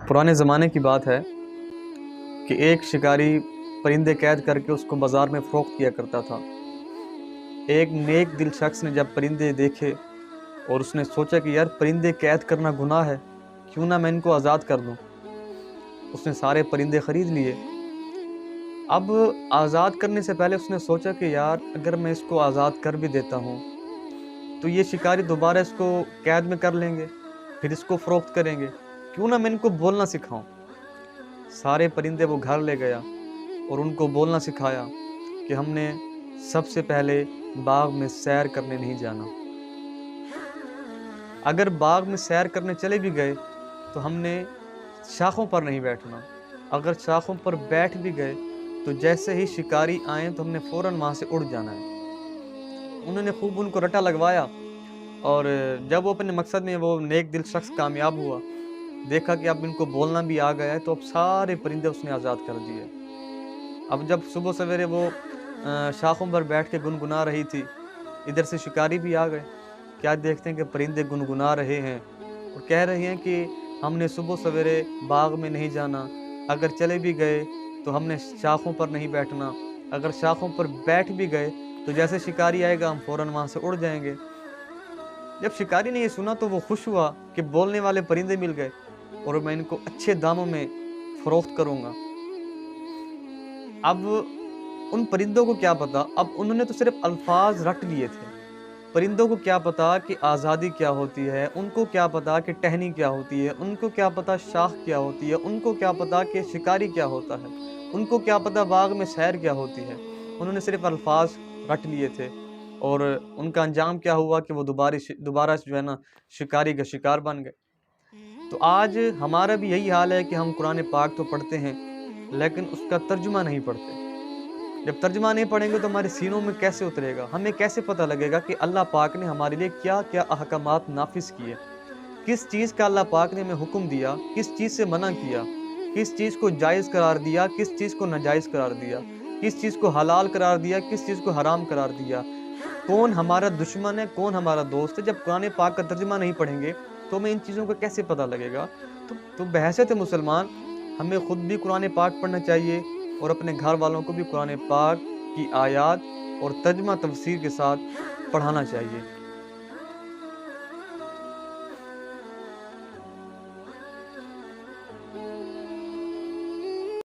پرانے زمانے کی بات ہے کہ ایک شکاری پرندے قید کر کے اس کو بازار میں فروخت کیا کرتا تھا۔ ایک نیک دل شخص نے جب پرندے دیکھے اور اس نے سوچا کہ یار پرندے قید کرنا گناہ ہے، کیوں نہ میں ان کو آزاد کر دوں۔ اس نے سارے پرندے خرید لیے۔ اب آزاد کرنے سے پہلے اس نے سوچا کہ یار اگر میں اس کو آزاد کر بھی دیتا ہوں تو یہ شکاری دوبارہ اس کو قید میں کر لیں گے، پھر اس کو فروخت کریں گے، کیوں نہ میں ان کو بولنا سکھاؤں۔ سارے پرندے وہ گھر لے گیا اور ان کو بولنا سکھایا کہ ہم نے سب سے پہلے باغ میں سیر کرنے نہیں جانا۔ اگر باغ میں سیر کرنے چلے بھی گئے تو ہم نے شاخوں پر نہیں بیٹھنا۔ اگر شاخوں پر بیٹھ بھی گئے تو جیسے ہی شکاری آئیں تو ہم نے فوراً وہاں سے اڑ جانا ہے۔ انہوں نے خوب ان کو رٹا لگوایا، اور جب وہ اپنے مقصد میں وہ نیک دل شخص کامیاب ہوا، دیکھا کہ اب ان کو بولنا بھی آ گیا ہے، تو اب سارے پرندے اس نے آزاد کر دیے۔ اب جب صبح سویرے وہ شاخوں پر بیٹھ کے گنگنا رہی تھی، ادھر سے شکاری بھی آ گئے۔ کیا دیکھتے ہیں کہ پرندے گنگنا رہے ہیں اور کہہ رہے ہیں کہ ہم نے صبح سویرے باغ میں نہیں جانا، اگر چلے بھی گئے تو ہم نے شاخوں پر نہیں بیٹھنا، اگر شاخوں پر بیٹھ بھی گئے تو جیسے شکاری آئے گا ہم فوراً وہاں سے اڑ جائیں گے۔ جب شکاری نے یہ سنا تو وہ خوش ہوا کہ بولنے والے پرندے مل گئے اور میں ان کو اچھے داموں میں فروخت کروں گا۔ اب ان پرندوں کو کیا پتا، اب انہوں نے تو صرف الفاظ رٹ لیے تھے۔ پرندوں کو کیا پتا کہ آزادی کیا ہوتی ہے، ان کو کیا پتا کہ ٹہنی کیا ہوتی ہے، ان کو کیا پتا شاخ کیا ہوتی ہے، ان کو کیا پتا کہ شکاری کیا ہوتا ہے، ان کو کیا پتا باغ میں سیر کیا ہوتی ہے۔ انہوں نے صرف الفاظ رٹ لیے تھے، اور ان کا انجام کیا ہوا کہ وہ دوبارہ جو ہے نا شکاری کا شکار بن گئے۔ تو آج ہمارا بھی یہی حال ہے کہ ہم قرآن پاک تو پڑھتے ہیں لیکن اس کا ترجمہ نہیں پڑھتے۔ جب ترجمہ نہیں پڑھیں گے تو ہمارے سینوں میں کیسے اترے گا، ہمیں کیسے پتہ لگے گا کہ اللہ پاک نے ہمارے لیے کیا کیا احکامات نافذ کیے، کس چیز کا اللہ پاک نے ہمیں حکم دیا، کس چیز سے منع کیا، کس چیز کو جائز قرار دیا، کس چیز کو ناجائز قرار دیا، کس چیز کو حلال قرار دیا، کس چیز کو حرام قرار دیا، کون ہمارا دشمن ہے، کون ہمارا دوست ہے۔ جب قرآن پاک کا ترجمہ نہیں پڑھیں گے تو ہمیں ان چیزوں کا کیسے پتہ لگے گا۔ تو بحیثیت مسلمان ہمیں خود بھی قرآن پاک پڑھنا چاہیے اور اپنے گھر والوں کو بھی قرآن پاک کی آیات اور ترجمہ تفسیر کے ساتھ پڑھانا چاہیے۔